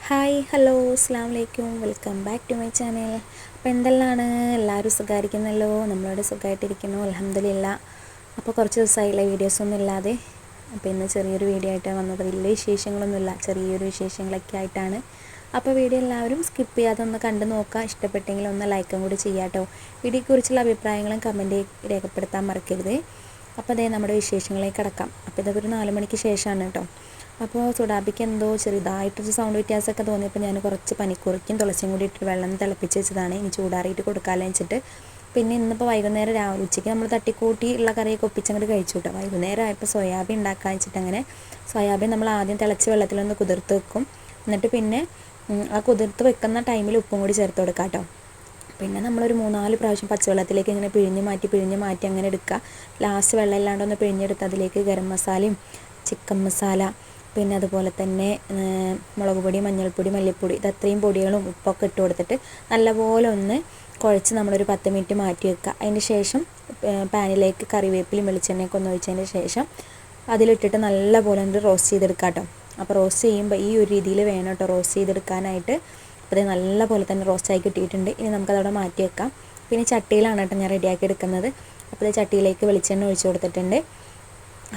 Hi hello അസ്സാം വലൈക്കും welcome back to my channel. അപ്പോൾ എന്തെല്ലാണ് എല്ലാവരും സുഖമായിരിക്കുന്നല്ലോ? നമ്മളിവിടെ സുഖമായിട്ടിരിക്കുന്നു അൽഹംദുലില്ലാ. അപ്പോൾ കുറച്ച് ദിവസമായില്ല വീഡിയോസൊന്നും ഇല്ലാതെ. അപ്പോൾ ഇന്ന് ചെറിയൊരു വീഡിയോ ആയിട്ടാണ് വന്നത്. വലിയ വിശേഷങ്ങളൊന്നുമില്ല, ചെറിയൊരു വിശേഷങ്ങളൊക്കെ ആയിട്ടാണ്. അപ്പോൾ വീഡിയോ എല്ലാവരും സ്കിപ്പ് ചെയ്യാതെ ഒന്ന് കണ്ടു നോക്കുക. ഇഷ്ടപ്പെട്ടെങ്കിൽ ഒന്ന് ലൈക്കും കൂടി ചെയ്യാം കേട്ടോ. വീഡിയോയെക്കുറിച്ചുള്ള അഭിപ്രായങ്ങളും കമൻറ്റ് രേഖപ്പെടുത്താൻ മറക്കരുത്. അപ്പോൾ അതേ നമ്മുടെ വിശേഷങ്ങളിലേക്ക് കിടക്കാം. അപ്പോൾ ഇതൊക്കെ ഒരു 4 മണിക്ക് ശേഷമാണ് കേട്ടോ. അപ്പോൾ സുഡാപ്പിക്ക് എന്തോ ചെറുതായിട്ടൊരു സൗണ്ട് വ്യത്യാസമൊക്കെ തോന്നിയപ്പോൾ ഞാൻ കുറച്ച് പനിക്കുറിക്കും തുളസിയും കൂടി ഇട്ട് വെള്ളം തിളപ്പിച്ച് വെച്ചതാണ്. ഇനി ചൂടാറിയിട്ട് കൊടുക്കാമെന്ന് വെച്ചിട്ട്. പിന്നെ ഇന്നിപ്പോൾ വൈകുന്നേരം രാവിലെ ഉച്ചയ്ക്ക് നമ്മൾ തട്ടിക്കൂട്ടി ഉള്ള കറിയൊക്കെ ഒപ്പിച്ചങ്ങോട്ട് കഴിച്ചു കേട്ടോ. വൈകുന്നേരം ആയപ്പോൾ സോയാബീൻ ഉണ്ടാക്കാൻ വെച്ചിട്ട് അങ്ങനെ സോയാബീൻ നമ്മൾ ആദ്യം തിളച്ച് വെള്ളത്തിലൊന്ന് കുതിർത്ത് വെക്കും. എന്നിട്ട് പിന്നെ ആ കുതിർത്ത് വെക്കുന്ന ടൈമിൽ ഉപ്പും കൂടി ചേർത്ത് കൊടുക്കാം കേട്ടോ. പിന്നെ നമ്മളൊരു 3-4 പ്രാവശ്യം പച്ചവെള്ളത്തിലേക്ക് ഇങ്ങനെ പിഴിഞ്ഞ് മാറ്റി അങ്ങനെ എടുക്കുക. ലാസ്റ്റ് വെള്ളം ഇല്ലാണ്ടൊന്ന് പിഴിഞ്ഞെടുത്ത് അതിലേക്ക് ഗരം മസാലയും ചിക്കൻ മസാല പിന്നെ അതുപോലെ തന്നെ മുളക് പൊടി, മഞ്ഞൾപ്പൊടി, മല്ലിപ്പൊടി ഇതത്രയും പൊടികളും ഉപ്പൊക്കെ ഇട്ട് കൊടുത്തിട്ട് നല്ലപോലെ ഒന്ന് കുഴച്ച് നമ്മളൊരു 10 മിനിറ്റ് മാറ്റി വെക്കുക. അതിന് ശേഷം പാനിലേക്ക് കറിവേപ്പിലും വെളിച്ചെണ്ണയൊക്കെ ഒന്ന് ഒഴിച്ചതിന് ശേഷം അതിലിട്ടിട്ട് നല്ലപോലെ ഒന്ന് റോസ്റ്റ് ചെയ്തെടുക്കുക കേട്ടോ. അപ്പോൾ റോസ്റ്റ് ചെയ്യുമ്പോൾ ഈ ഒരു രീതിയിൽ വേണം കേട്ടോ റോസ്റ്റ് ചെയ്തെടുക്കാനായിട്ട്. അപ്പോൾ അത് നല്ലപോലെ തന്നെ റോസ്റ്റായി കിട്ടിയിട്ടുണ്ട്. ഇനി നമുക്കതവിടെ മാറ്റി വെക്കാം. പിന്നെ ചട്ടിയിലാണ് കേട്ടോ ഞാൻ റെഡിയാക്കി എടുക്കുന്നത്. അപ്പോൾ ഇത് ചട്ടിയിലേക്ക് വെളിച്ചെണ്ണ ഒഴിച്ച് കൊടുത്തിട്ടുണ്ട്.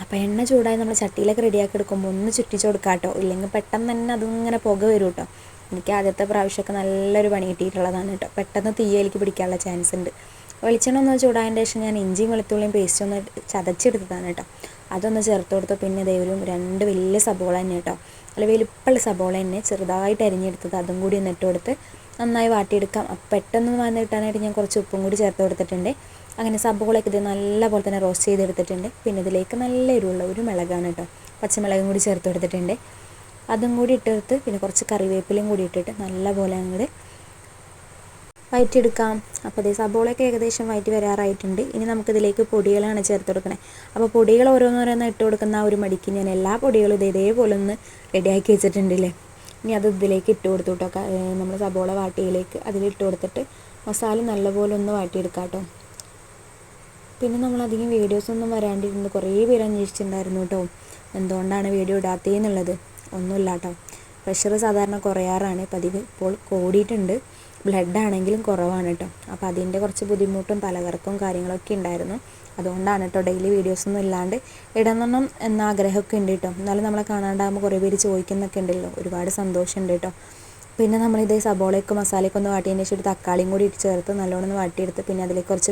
അപ്പോൾ എണ്ണ ചൂടായി നമ്മൾ ചട്ടിയിലൊക്കെ റെഡിയാക്കി എടുക്കുമ്പോൾ ഒന്ന് ചുറ്റിച്ച് കൊടുക്കാം കേട്ടോ. ഇല്ലെങ്കിൽ പെട്ടെന്ന് തന്നെ അതിങ്ങനെ പുക വരും കേട്ടോ. എനിക്ക് ആദ്യത്തെ പ്രാവശ്യമൊക്കെ നല്ലൊരു പണി കിട്ടിയിട്ടുള്ളതാണ് കേട്ടോ. പെട്ടെന്ന് തീയിലേക്ക് പിടിക്കാനുള്ള ചാൻസ് ഉണ്ട്. വെളിച്ചെണ്ണ ഒന്ന് ചൂടായതിൻ്റെ ശേഷം ഞാൻ ഇഞ്ചിയും വെളുത്തുള്ളിയും പേസ്റ്റ് ഒന്ന് ചതച്ചെടുത്തതാണ് കേട്ടോ. അതൊന്ന് ചേർത്ത് കൊടുത്തു. പിന്നെ ഇതേ ഒരു 2 വലിയ സബോള തന്നെ കേട്ടോ, അല്ല വലിപ്പമുള്ള സബോള തന്നെ ചെറുതായിട്ട് അരിഞ്ഞെടുത്തത് അതും കൂടി ഒന്ന് ഇട്ട് കൊടുത്ത് നന്നായി വാട്ടിയെടുക്കാം. അപ്പോൾ പെട്ടെന്ന് വന്ന് കിട്ടാനായിട്ട് ഞാൻ കുറച്ച് ഉപ്പും കൂടി ചേർത്ത് കൊടുത്തിട്ടുണ്ട്. അങ്ങനെ സബോളയൊക്കെ ഇത് നല്ലപോലെ തന്നെ റോസ്റ്റ് ചെയ്തെടുത്തിട്ടുണ്ട്. പിന്നെ ഇതിലേക്ക് നല്ല എരിവുള്ള ഒരു മിളകാണ് കേട്ടോ, പച്ചമുളകും കൂടി ചേർത്ത് കൊടുത്തിട്ടുണ്ട്. അതും കൂടി ഇട്ടെടുത്ത് പിന്നെ കുറച്ച് കറിവേപ്പിലയും കൂടി ഇട്ടിട്ട് നല്ലപോലെ അങ്ങോട്ട് വഴറ്റിയെടുക്കാം. അപ്പോൾ അതേ സബോളയൊക്കെ ഏകദേശം വഴറ്റി വരാറായിട്ടുണ്ട്. ഇനി നമുക്കിതിലേക്ക് പൊടികളാണ് ചേർത്ത് കൊടുക്കണേ. അപ്പോൾ പൊടികൾ ഓരോന്നോരോന്ന് ഇട്ട് കൊടുക്കുന്ന ആ ഒരു മടിക്ക് ഞാൻ എല്ലാ പൊടികളും ഇതേപോലെ ഒന്ന് റെഡിയാക്കി വെച്ചിട്ടുണ്ടല്ലേ. ഇനി അത് ഇതിലേക്ക് ഇട്ട് കൊടുത്തു കേട്ടോ. നമ്മൾ സബോള വാട്ടിയിലേക്ക് അതിലിട്ട് കൊടുത്തിട്ട് മസാല നല്ലപോലെ ഒന്ന് വാട്ടിയെടുക്കാം കേട്ടോ. പിന്നെ നമ്മളധികം വീഡിയോസൊന്നും വരാണ്ടിരുന്നു കുറേ പേര് അന്വേഷിച്ചിട്ടുണ്ടായിരുന്നു കേട്ടോ, എന്തുകൊണ്ടാണ് വീഡിയോ ഇടാത്തതെന്നുള്ളത്. ഒന്നുമില്ല കേട്ടോ, പ്രഷർ സാധാരണ കുറയാറാണ് പതിവ്, ഇപ്പോൾ കൂടിയിട്ടുണ്ട്. ബ്ലഡ് ആണെങ്കിലും കുറവാണ് കേട്ടോ. അപ്പോൾ അതിൻ്റെ കുറച്ച് ബുദ്ധിമുട്ടും തലകറക്കവും കാര്യങ്ങളൊക്കെ ഉണ്ടായിരുന്നു. അതുകൊണ്ടാണ് കേട്ടോ ഡെയിലി വീഡിയോസൊന്നും ഇല്ലാണ്ട് ഇടണം എന്ന ആഗ്രഹമൊക്കെ ഉണ്ട് കേട്ടോ. എന്നാലും നമ്മളെ കാണാണ്ടാകുമ്പോൾ കുറേ പേര് ചോദിക്കുന്നൊക്കെ ഉണ്ടല്ലോ, ഒരുപാട് സന്തോഷമുണ്ട് കേട്ടോ. പിന്നെ നമ്മളിതേ സബോളയൊക്കെ മസാലയൊക്കെ ഒന്ന് വാട്ടിയതിന് ശേഷം ഒരു തക്കാളിയും കൂടി ഇട്ട് ചേർത്ത് നല്ലോണം ഒന്ന് വാട്ടിയെടുത്ത് പിന്നെ അതിലേക്ക് കുറച്ച്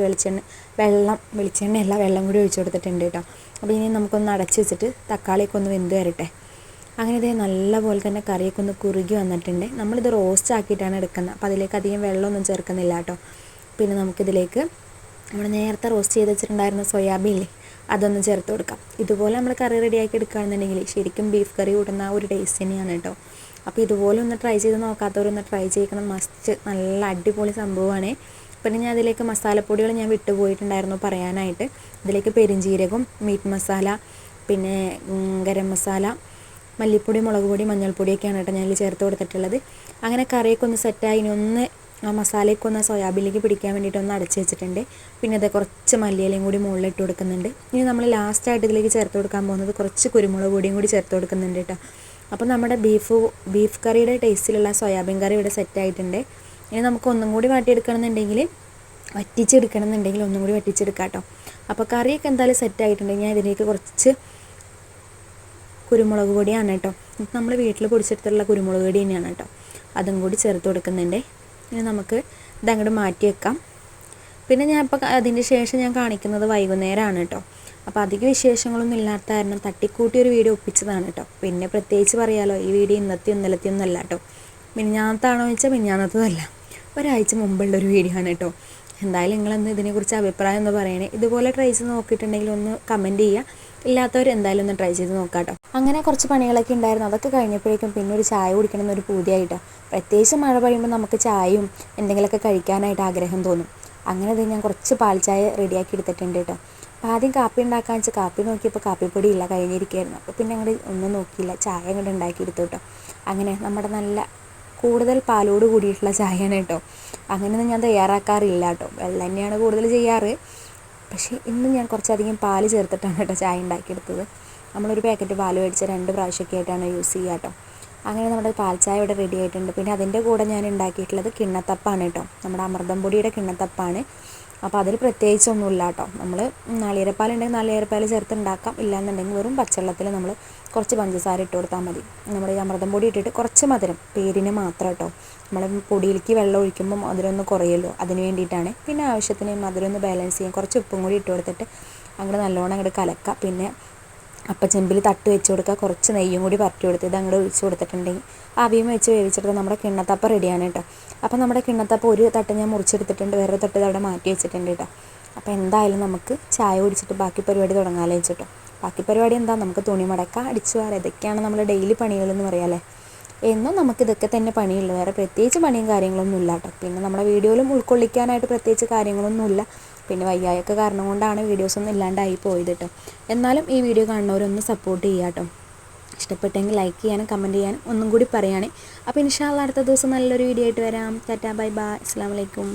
വെളിച്ചെണ്ണയല്ല വെള്ളം കൂടി ഒഴിച്ച് കൊടുത്തിട്ടുണ്ട് കേട്ടോ. അപ്പോൾ ഇനി നമുക്കൊന്ന് അടച്ച് വെച്ചിട്ട് തക്കാളിയൊക്കെ ഒന്ന് വെന്ത് വരട്ടെ. അങ്ങനെ ഇതേ നല്ലപോലെ തന്നെ കറിയൊക്കെ ഒന്ന് കുറുകി വന്നിട്ടുണ്ട്. നമ്മളിത് റോസ്റ്റ് ആക്കിയിട്ടാണ് എടുക്കുന്നത്. അപ്പോൾ അതിലേക്ക് അധികം വെള്ളമൊന്നും ചേർക്കുന്നില്ല കേട്ടോ. പിന്നെ നമുക്കിതിലേക്ക് നമ്മൾ നേരത്തെ റോസ്റ്റ് ചെയ്ത് വെച്ചിട്ടുണ്ടായിരുന്ന സോയാബീൻ ഇല്ലേ, അതൊന്ന് ചേർത്ത് കൊടുക്കാം. ഇതുപോലെ നമ്മൾ കറി റെഡിയാക്കി എടുക്കുകയാണെന്നുണ്ടെങ്കിൽ ശരിക്കും ബീഫ് കറി കൂടുന്ന ആ ഒരു ടേസ്റ്റ് തന്നെയാണ് കേട്ടോ. അപ്പോൾ ഇതുപോലെ ഒന്ന് ട്രൈ ചെയ്ത് നോക്കാത്തവരൊന്ന് ട്രൈ ചെയ്യണം, മസ്റ്റ് നല്ല അടിപൊളി സംഭവമാണ്. പിന്നെ ഞാൻ അതിലേക്ക് മസാലപ്പൊടികൾ ഞാൻ വിട്ടുപോയിട്ടുണ്ടായിരുന്നു പറയാനായിട്ട്. ഇതിലേക്ക് പെരുംജീരകം, മീറ്റ് മസാല, പിന്നെ ഗരം മസാല, മല്ലിപ്പൊടി, മുളക് പൊടി, മഞ്ഞൾപ്പൊടിയൊക്കെയാണ് കേട്ടോ ഞാൻ ചേർത്ത് കൊടുത്തിട്ടുള്ളത്. അങ്ങനെ കറിയൊക്കെ ഒന്ന് സെറ്റായി ഇനി ഒന്ന് ആ മസാലയൊക്കെ ഒന്ന് സോയാബീനിലേക്ക് പിടിക്കാൻ വേണ്ടിയിട്ട് ഒന്ന് അടച്ച് വെച്ചിട്ടുണ്ട്. പിന്നെ അത് കുറച്ച് മല്ലിയിലയും കൂടി മുകളിലിട്ട് കൊടുക്കുന്നുണ്ട്. ഇനി നമ്മൾ ലാസ്റ്റായിട്ട് ഇതിലേക്ക് ചേർത്ത് കൊടുക്കാൻ പോകുന്നത് കുറച്ച് കുരുമുളക് പൊടിയും കൂടി ചേർത്ത് കൊടുക്കുന്നുണ്ട് കേട്ടോ. അപ്പോൾ നമ്മുടെ ബീഫ് കറിയുടെ ടേസ്റ്റിലുള്ള സോയാബീൻ കറി ഇവിടെ സെറ്റായിട്ടുണ്ട്. ഇനി നമുക്ക് ഒന്നും കൂടി വറ്റിച്ചെടുക്കണമെന്നുണ്ടെങ്കിൽ ഒന്നും കൂടി വറ്റിച്ചെടുക്കാം കേട്ടോ. അപ്പോൾ കറിയൊക്കെ എന്തായാലും സെറ്റായിട്ടുണ്ടെങ്കിൽ ഞാൻ ഇതിലേക്ക് കുറച്ച് കുരുമുളക് പൊടിയാണ് കേട്ടോ, നമ്മൾ വീട്ടിൽ പൊടിച്ചെടുത്തിട്ടുള്ള കുരുമുളക് പൊടി തന്നെയാണ് കേട്ടോ, അതും കൂടി ചേർത്ത് കൊടുക്കുന്നുണ്ട്. ഇനി നമുക്ക് ഇതങ്ങോട്ട് മാറ്റി വെക്കാം. പിന്നെ ഞാൻ ഇപ്പോൾ അതിൻ്റെ ശേഷം ഞാൻ കാണിക്കുന്നത് വൈകുന്നേരമാണ് കേട്ടോ. അപ്പോൾ അധിക വിശേഷങ്ങളൊന്നും ഇല്ലാത്ത കാരണം തട്ടിക്കൂട്ടി ഒരു വീഡിയോ ഒപ്പിച്ചതാണ് കേട്ടോ. പിന്നെ പ്രത്യേകിച്ച് പറയാലോ, ഈ വീഡിയോ ഇന്നലത്തെയൊന്നും അല്ല കേട്ടോ, മിനിഞ്ഞാന്നത്താണോ ചോദിച്ചാൽ മിനിഞ്ഞാന്നത്തതല്ല, ഒരാഴ്ച മുമ്പുള്ളൊരു വീഡിയോ ആണ് കേട്ടോ. എന്തായാലും നിങ്ങളെന്ന് ഇതിനെക്കുറിച്ച് അഭിപ്രായം ഒന്ന് പറയണേ. ഇതുപോലെ ട്രൈ ചെയ്ത് നോക്കിയിട്ടുണ്ടെങ്കിൽ ഒന്ന് കമൻറ്റ് ചെയ്യുക, ഇല്ലാത്തവർ എന്തായാലും ഒന്ന് ട്രൈ ചെയ്ത് നോക്കാം കേട്ടോ. അങ്ങനെ കുറച്ച് പണികളൊക്കെ ഉണ്ടായിരുന്നു. അതൊക്കെ കഴിഞ്ഞപ്പോഴേക്കും പിന്നെ ഒരു ചായ കുടിക്കണം എന്നൊരു പൂതിയായിട്ടോ. പ്രത്യേകിച്ച് മഴ പെയ്യുമ്പോൾ നമുക്ക് ചായയും എന്തെങ്കിലുമൊക്കെ കഴിക്കാനായിട്ട് ആഗ്രഹം തോന്നും. അങ്ങനെ ഇത് ഞാൻ കുറച്ച് പാൽ ചായ റെഡിയാക്കി എടുത്തിട്ടുണ്ട് കേട്ടോ. അപ്പോൾ ആദ്യം കാപ്പി ഉണ്ടാക്കാമെന്ന് വെച്ചാൽ കാപ്പി നോക്കിയപ്പോൾ കാപ്പിപ്പൊടി ഇല്ല, കഴിഞ്ഞിരിക്കുകയായിരുന്നു. അപ്പോൾ പിന്നെ അങ്ങോട്ട് ഒന്നും നോക്കിയില്ല, ചായ അങ്ങോട്ട് ഉണ്ടാക്കിയെടുത്തു കേട്ടോ. അങ്ങനെ നമ്മുടെ നല്ല കൂടുതൽ പാലോട് കൂടിയിട്ടുള്ള ചായയാണ് കേട്ടോ. അങ്ങനെയൊന്നും ഞാൻ തയ്യാറാക്കാറില്ല കേട്ടോ, വെള്ളം തന്നെയാണ് കൂടുതൽ ചെയ്യാറ്. പക്ഷേ ഇന്ന് ഞാൻ കുറച്ചധികം പാല് ചേർത്തിട്ടാണ് കേട്ടോ ചായ ഉണ്ടാക്കിയെടുത്തത്. നമ്മളൊരു പാക്കറ്റ് പാല് മേടിച്ച് 2 പ്രാവശ്യമൊക്കെ ആയിട്ടാണ് യൂസ് ചെയ്യുക കേട്ടോ. അങ്ങനെ നമ്മുടെ പാൽച്ചായ ഇവിടെ റെഡി ആയിട്ടുണ്ട്. പിന്നെ അതിൻ്റെ കൂടെ ഞാൻ ഉണ്ടാക്കിയിട്ടുള്ളത് കിണ്ണത്തപ്പാണ് കേട്ടോ. നമ്മുടെ അമൃതം പൊടിയുടെ കിണ്ണത്തപ്പാണ്. അപ്പോൾ അതിൽ പ്രത്യേകിച്ചൊന്നുമില്ല കേട്ടോ. നമ്മൾ നാളികേരപ്പാലുണ്ടെങ്കിൽ നാളികേരപ്പാൽ ചേർത്ത് ഉണ്ടാക്കാം. ഇല്ലാന്നുണ്ടെങ്കിൽ വെറും പച്ചവെള്ളത്തിൽ നമ്മൾ കുറച്ച് പഞ്ചസാര ഇട്ട് കൊടുത്താൽ മതി. നമ്മുടെ ഈ അമൃതം പൊടി ഇട്ടിട്ട് കുറച്ച് മധുരം പേരിന് മാത്രം കേട്ടോ. നമ്മൾ പൊടിയിലേക്ക് വെള്ളം ഒഴിക്കുമ്പം മധുരമൊന്ന് കുറയുമല്ലോ, അതിന് വേണ്ടിയിട്ടാണ്. പിന്നെ ആവശ്യത്തിന് മധുരം ഒന്ന് ബാലൻസ് ചെയ്യാൻ കുറച്ച് ഉപ്പും കൂടി ഇട്ട് കൊടുത്തിട്ട് അങ്ങോട്ട് നല്ലോണം അങ്ങോട്ട് കലക്കുക. പിന്നെ അപ്പച്ചെമ്പിൽ തട്ട് വെച്ച് കൊടുക്കുക, കുറച്ച് നെയ്യും കൂടി പരട്ടി കൊടുത്ത് ഇത് അങ്ങോട്ട് ഒഴിച്ച് കൊടുത്തിട്ടുണ്ടെങ്കിൽ ആവിയും വെച്ച് വേവിച്ചെടുത്ത് നമ്മുടെ കിണ്ണത്തപ്പ റെഡിയാണ് കേട്ടോ. അപ്പോൾ നമ്മുടെ കിണ്ണത്തപ്പ ഒരു തട്ട് ഞാൻ മുറിച്ചെടുത്തിട്ടുണ്ട്, വേറൊരു തട്ട് അവിടെ മാറ്റി വെച്ചിട്ടുണ്ട് കേട്ടോ. അപ്പോൾ എന്തായാലും നമുക്ക് ചായ കുടിച്ചിട്ട് ബാക്കി പരിപാടി തുടങ്ങാമല്ലോ വെച്ചിട്ടോ. ബാക്കി പരിപാടി എന്താ, നമുക്ക് തുണി മടക്കുക, അടിച്ചു വാരുക, ഇതൊക്കെയാണ് നമ്മുടെ ഡെയിലി പണികളെന്ന് പറയാമല്ലേ. എന്നും നമുക്കിതൊക്കെ തന്നെ പണിയുള്ളൂ, വേറെ പ്രത്യേകിച്ച് പണിയും കാര്യങ്ങളൊന്നും ഇല്ല കേട്ടോ. പിന്നെ നമ്മുടെ വീഡിയോയിലും ഉൾക്കൊള്ളിക്കാനായിട്ട് പ്രത്യേകിച്ച് കാര്യങ്ങളൊന്നുമില്ല. പിന്നെ വയ്യായൊക്കെ കാരണം കൊണ്ടാണ് വീഡിയോസൊന്നും ഇല്ലാണ്ടായി പോയത് കേട്ടോ. എന്നാലും ഈ വീഡിയോ കാണുന്നവരൊന്ന് സപ്പോർട്ട് ചെയ്യുക കേട്ടോ. ഇഷ്ടപ്പെട്ടെങ്കിൽ ലൈക്ക് ചെയ്യാനും കമൻറ്റ് ചെയ്യാനും ഒന്നും കൂടി പറയുകയാണ്. അപ്പോൾ ഇൻഷാ അല്ലാഹ് അടുത്ത ദിവസം നല്ലൊരു വീഡിയോ ആയിട്ട് വരാം. ടാറ്റാ ബൈ ബൈ, അസ്സലാമു അലൈക്കും.